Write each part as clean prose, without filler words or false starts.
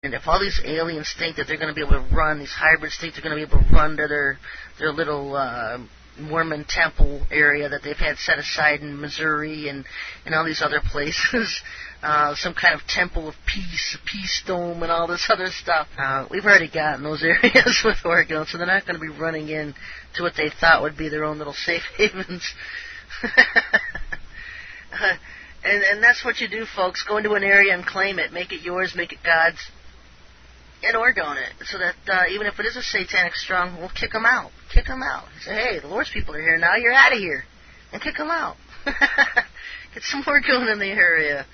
And if all these aliens think that they're going to be able to run, these hybrids think they're going to be able to run to their little Mormon temple area that they've had set aside in Missouri and all these other places, some kind of temple of peace, a peace dome, and all this other stuff. We've already gotten those areas with Oregon, so they're not going to be running in to what they thought would be their own little safe havens. And that's what you do, folks. Go into an area and claim it. Make it yours, make it God's, and Oregon it. So that even if it is a satanic stronghold, we'll kick them out. Kick them out. Say, hey, the Lord's people are here now. You're out of here. And kick them out. Get some Oregon in the area.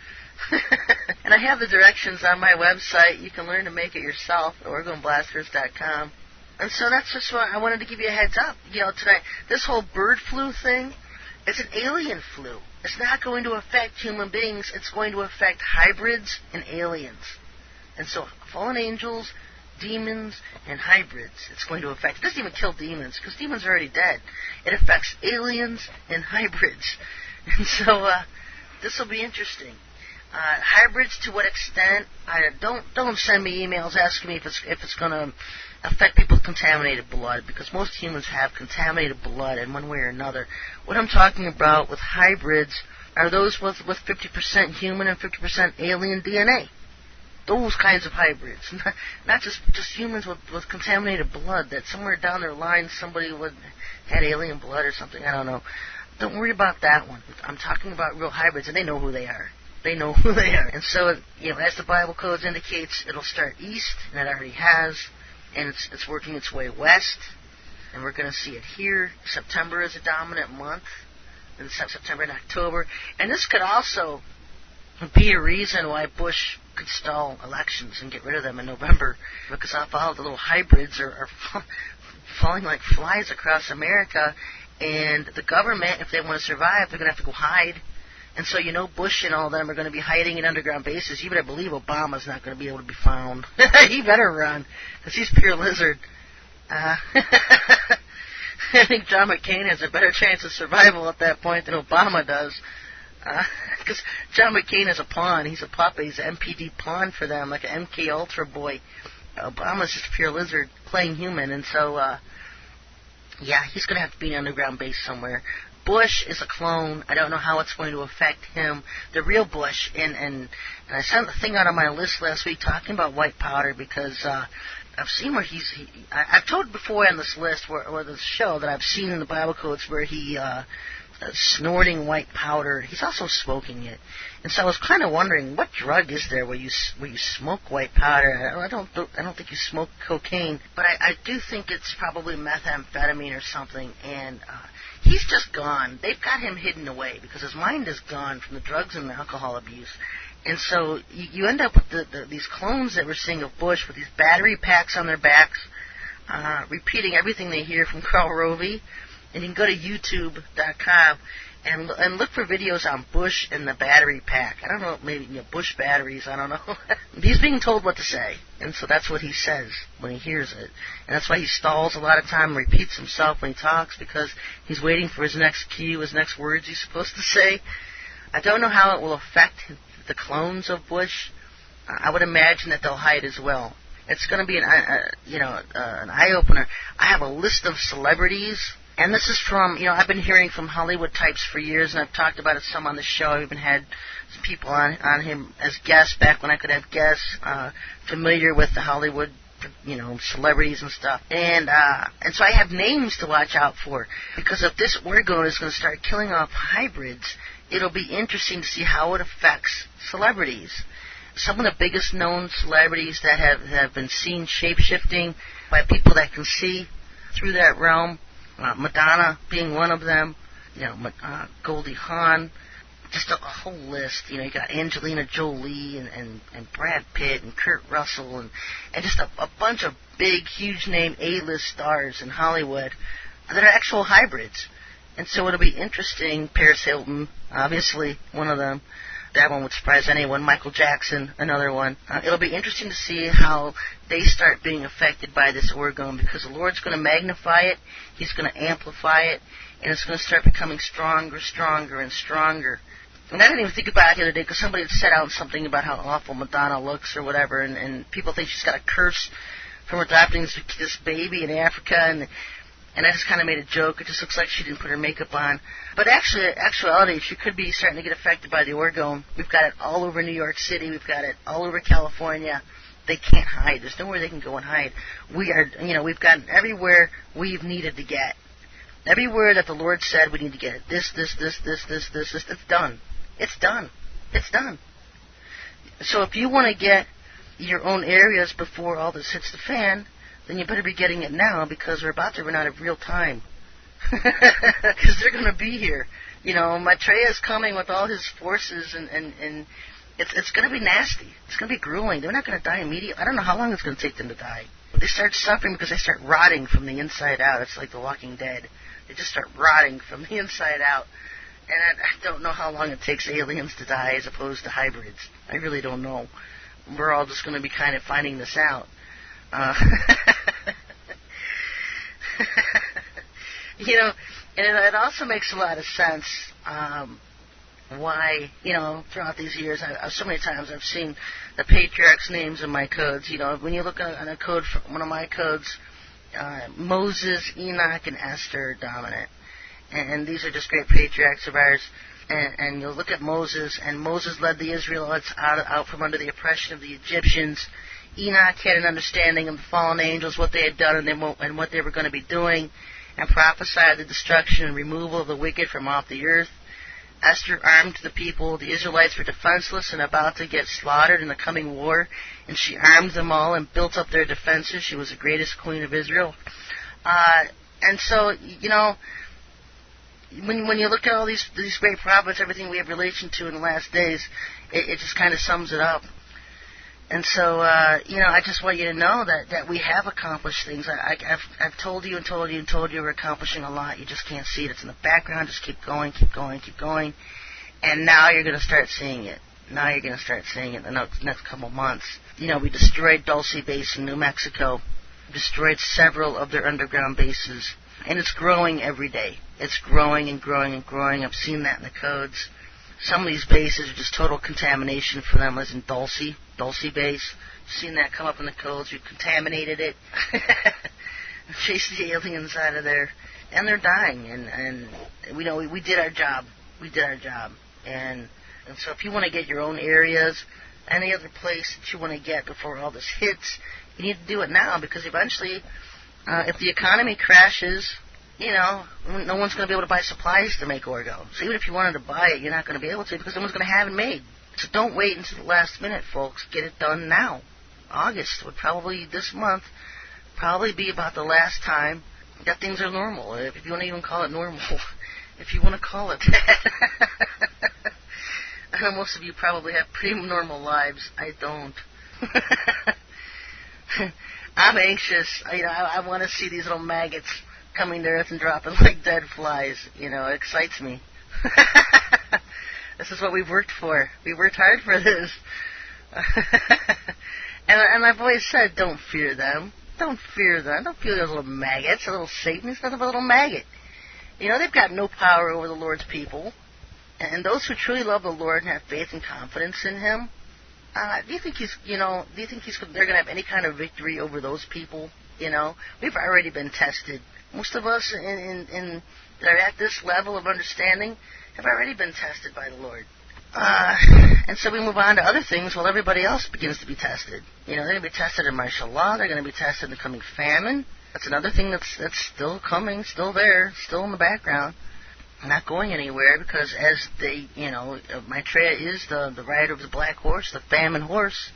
And I have the directions on my website. You can learn to make it yourself at OregonBlasters.com. And so that's just what I wanted to give you a heads up. Tonight, this whole bird flu thing, it's an alien flu. It's not going to affect human beings. It's going to affect hybrids and aliens. And so fallen angels, demons, and hybrids, it's going to affect. It doesn't even kill demons, because demons are already dead. It affects aliens and hybrids. And so this will be interesting. Hybrids, to what extent? Don't send me emails asking me if it's going to affect people with contaminated blood, because most humans have contaminated blood in one way or another. What I'm talking about with hybrids are those with 50% human and 50% alien DNA. Those kinds of hybrids, not just humans with contaminated blood, that somewhere down their line somebody had alien blood or something, I don't know. Don't worry about that one. I'm talking about real hybrids, and they know who they are. They know who they are. And so, as the Bible codes indicates, it'll start east, and it already has, and it's working its way west, and we're going to see it here. September is a dominant month, and September and October. And this could also be a reason why Bush could stall elections and get rid of them in November, because all the little hybrids are falling like flies across America, and the government, if they want to survive, they're going to have to go hide. And so, Bush and all of them are going to be hiding in underground bases. You better believe Obama's not going to be able to be found. He better run, because he's pure lizard. I think John McCain has a better chance of survival at that point than Obama does. Because John McCain is a pawn. He's a puppet. He's an MPD pawn for them, like an MK Ultra boy. Obama's just a pure lizard playing human. And so, he's going to have to be in an underground base somewhere. Bush is a clone. I don't know how it's going to affect him. The real Bush, and I sent the thing out on my list last week talking about white powder, because I've seen where I've told before on this list, or this show, that I've seen in the Bible codes where he snorting white powder. He's also smoking it. And so I was kind of wondering, what drug is there where you smoke white powder? I don't think you smoke cocaine, but I do think it's probably methamphetamine or something. And he's just gone. They've got him hidden away because his mind is gone from the drugs and the alcohol abuse. And so you end up with these clones that we're seeing of Bush with these battery packs on their backs, repeating everything they hear from Karl Rove. And you can go to YouTube.com and look for videos on Bush and the battery pack. I don't know, maybe Bush batteries, I don't know. He's being told what to say, and so that's what he says when he hears it. And that's why he stalls a lot of time and repeats himself when he talks, because he's waiting for his next cue, his next words he's supposed to say. I don't know how it will affect the clones of Bush. I would imagine that they'll hide as well. It's going to be an eye-opener. I have a list of celebrities. And this is from, I've been hearing from Hollywood types for years, and I've talked about it some on the show. I've even had some people on him as guests back when I could have guests, familiar with the Hollywood, celebrities and stuff. And so I have names to watch out for, because if this Oregon is going to start killing off hybrids, it'll be interesting to see how it affects celebrities. Some of the biggest known celebrities that have been seen shape-shifting by people that can see through that realm, Madonna being one of them, Goldie Hawn, just a whole list. You got Angelina Jolie and Brad Pitt and Kurt Russell and just a bunch of big, huge name A-list stars in Hollywood that are actual hybrids. And so it'll be interesting. Paris Hilton, obviously, one of them. That one would surprise anyone. Michael Jackson, another one. It'll be interesting to see how they start being affected by this Oregon, because the Lord's going to magnify it, He's going to amplify it, and it's going to start becoming stronger, stronger, and stronger. And I didn't even think about it the other day because somebody had set out something about how awful Madonna looks or whatever, and people think she's got a curse from adopting this baby in Africa, and I just kind of made a joke. It just looks like she didn't put her makeup on. But actually, in actuality, she could be starting to get affected by the orgone. We've got it all over New York City. We've got it all over California. They can't hide. There's nowhere they can go and hide. We've gotten everywhere we've needed to get. Everywhere that the Lord said we need to get it. This. It's done. It's done. It's done. So if you want to get your own areas before all this hits the fan, then you better be getting it now because we're about to run out of real time. Because they're going to be here. Maitreya is coming with all his forces, and it's going to be nasty. It's going to be grueling. They're not going to die immediately. I don't know how long it's going to take them to die. But they start suffering because they start rotting from the inside out. It's like The Walking Dead. They just start rotting from the inside out. And I don't know how long it takes aliens to die as opposed to hybrids. I really don't know. We're all just going to be kind of finding this out. And it also makes a lot of sense why, throughout these years, so many times I've seen the patriarchs' names in my codes. When you look at a code, one of my codes, Moses, Enoch, and Esther are dominant. And these are just great patriarchs of ours. And you'll look at Moses, and Moses led the Israelites out from under the oppression of the Egyptians. Enoch had an understanding of the fallen angels, what they had done, and what they were going to be doing, and prophesied the destruction and removal of the wicked from off the earth. Esther armed the people. The Israelites were defenseless and about to get slaughtered in the coming war, and she armed them all and built up their defenses. She was the greatest queen of Israel. And so, when you look at all these great prophets, everything we have relation to in the last days, it just kind of sums it up. And so, I just want you to know that we have accomplished things. I've told you we're accomplishing a lot. You just can't see it. It's in the background. Just keep going. And now you're going to start seeing it. In the next couple months. We destroyed Dulce Base in New Mexico. Destroyed several of their underground bases. And it's growing every day. It's growing and growing and growing. I've seen that in the codes. Some of these bases are just total contamination for them, as in Dulce Base. You've seen that come up in the codes. We've contaminated it. Chased the aliens out of there. And they're dying. And we did our job. And so if you want to get your own areas, any other place that you want to get before all this hits, you need to do it now, because eventually, if the economy crashes, no one's going to be able to buy supplies to make orgo. So even if you wanted to buy it, you're not going to be able to, because no one's going to have it made. So don't wait until the last minute, folks. Get it done now. August would this month, be about the last time that things are normal. If you want to even call it normal. If you want to call it that. I know most of you probably have pretty normal lives. I don't. I'm anxious. I want to see these little maggots coming to Earth and dropping like dead flies. It excites me. This is what we've worked for. We worked hard for this. and I've always said, don't fear them. Don't fear them. Don't fear those little maggots, a little Satan. He's nothing but a little maggot. They've got no power over the Lord's people. And those who truly love the Lord and have faith and confidence in Him, do you think they're going to have any kind of victory over those people? We've already been tested. Most of us that are at this level of understanding have already been tested by the Lord. And so we move on to other things while everybody else begins to be tested. They're going to be tested in martial law. They're going to be tested in the coming famine. That's another thing that's still coming, still there, still in the background. Not going anywhere, because as Maitreya is the rider of the black horse, the famine horse,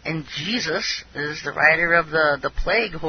and Jesus is the rider of the plague horse.